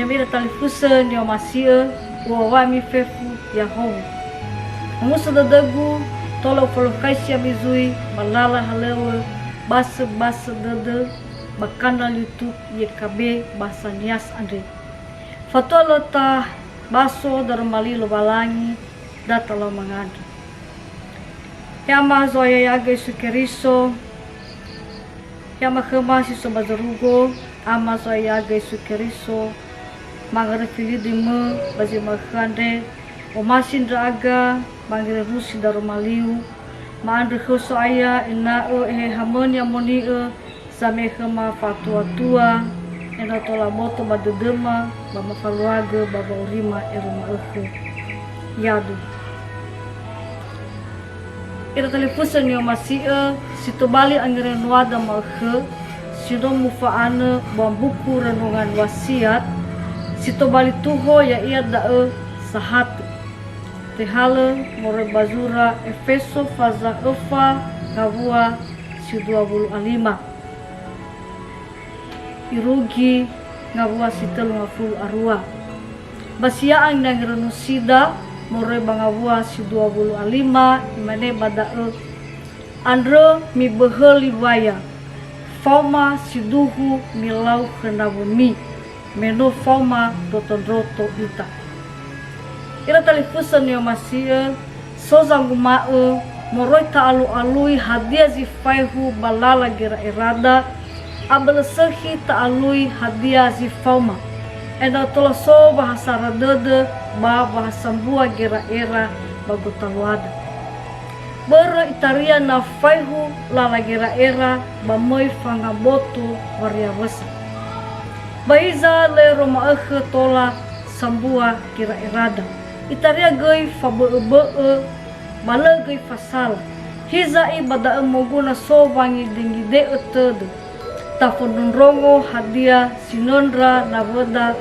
mira talifusa ni omasia uawami fefu Yahoo. Musa dadagu tolo folokaisia mizui malala halewa basa dada bakana YouTube YKB bahasa Nias Andre. Fatolo ta baso darmali lo balangi data lo mangadu. Yama zoya yaga sukeriso yama kemasi sobazarugo ama zoya yaga sukeriso mangare fili dime bazi makhande o masin draga mangare rusi darmaliu maandre khoso aya ina harmonia moni same kema fatua tua ena tola moto badedema bama faluaga baba urima eruma yadu ira telepusa ni masia situbali angere nuada makhe sido mufaana bambuku renungan wasiat situbali tuho ya ia da sahat tehala more bazura efeso faza efa kavua si 25 irugi ngabua si 30 arua basia ang nangrenusida more bangabua si 25 imane bada andro mi beheli waya foma si duhu milau kenabumi meno foma roto ita ira talifusan yo masia sozangu mae moroi ta alui hadiah zifaihu balala gira irada abel sehi ta alui hadiah zifauma ena tola so bahasa radede ba bahasa bua gira era bagotalwada bero itaria na faihu lala gira era ba moi fangabotu waria wasa baiza le roma tola sambua gira irada itaria gai fabe bala gai fasal hiza ibada moguna so wangi dingi de etedu tafundun rongo hadia sinondra navoda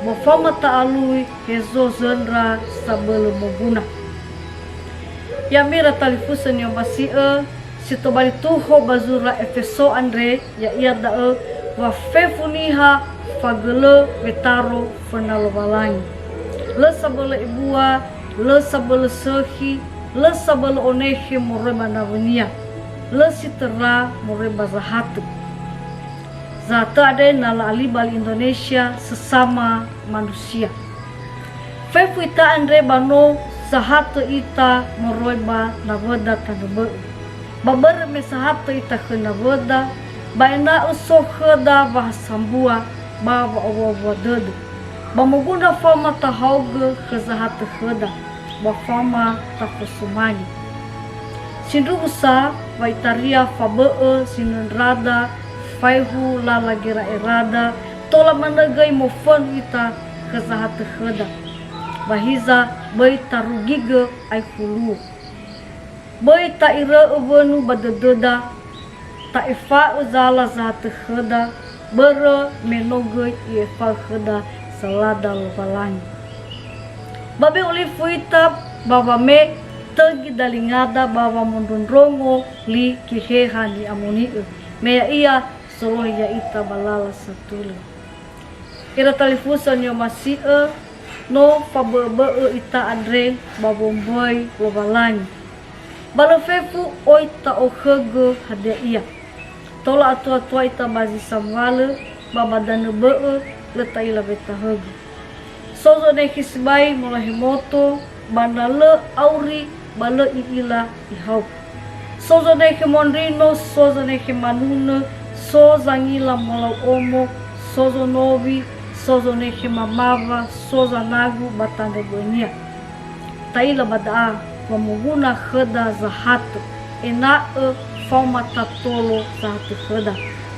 bofama taalui hezo zenra sabelu moguna yamira talifusan yang basia situbali tuho bazura efeso andre ya ia da wa fefuniha fagele vetaro fenalo balangi le sabele ibua le sabele sehi le sabele onehi more manavenia le sitera more bazahatu zata ada nala alibal Indonesia sesama manusia fefu ita andre bano sahatu ita moroiba navoda tanebe babar me sahatu ita kenavoda baina usokhda bahasambua baba obododo bamugunda fama tahauge khazahatu khada ba fama tafusumani sindusa waitaria fabe sinenrada faihu lala gira irada tola managai mofon ita khazahatu khada bahiza bai tarugiga ai hulu bai ta ira ubanu badadoda ta ifa uzala zahatu khada bero menogai ifa khada salada lobalangi babe ulifu itab baba me tegi dalingada baba mundunrongo li kiheha ni amuni meya iya solo ya ita balala satulu ira talifusan yo masih no fabebe ita andre babomboy lobalangi balofefu oita ohege hadia iya tola atua ita bazi samwale babadane be letai la beta hagi sozo ne hisbai molahimoto banale auri bale iila ihau sozo ne himondrino sozo ne himanune sozo ngila molau omo sozo novi sozo ne himamava sozo nagu batande gonia taila badaa wamuguna khada zahatu ena foma tatolo zahatu khada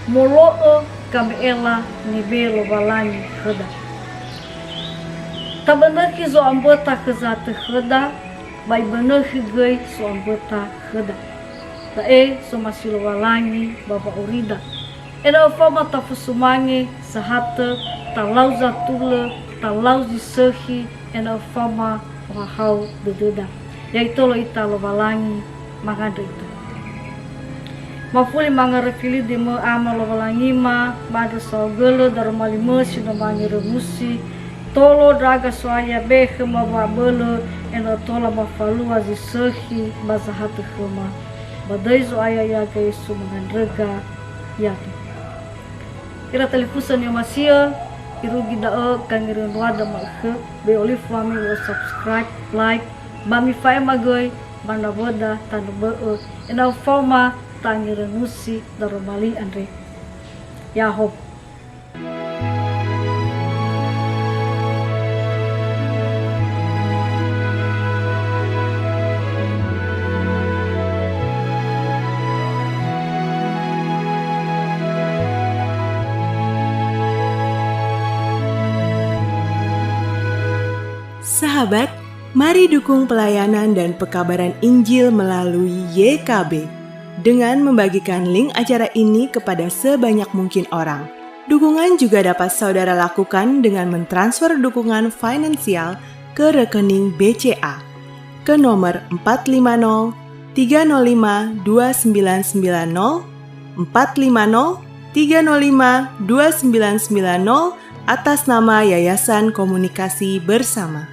molo kamela nibelo balangi khada tabanaki zo ambota khazata khada bai banaki gai so ambota khada ta so masilo balangi baba urida ena fama tafusumangi sahata talauza tule talauzi sehi ena fama wahau dededa yaitolo italo balangi maganda itu mafuli mangarefili de me amalo walangima badu sogelo darmali mesi no mangire musi tolo draga soaya behe mababelo ena tola mafalu azisehi bazahatu khuma badaizo aya ya gaisu mangandrega yaki ira telefusan yo masia irugi da kangire wada makhe be oli fami wo subscribe like bami fai magoy banda boda tanu be ena forma tangire musi darmali andre ya hope. Sahabat, mari dukung pelayanan dan pekabaran Injil melalui YKB dengan membagikan link acara ini kepada sebanyak mungkin orang. Dukungan juga dapat saudara lakukan dengan mentransfer dukungan finansial ke rekening BCA ke nomor 450 305 2990 450 305 2990 atas nama Yayasan Komunikasi Bersama.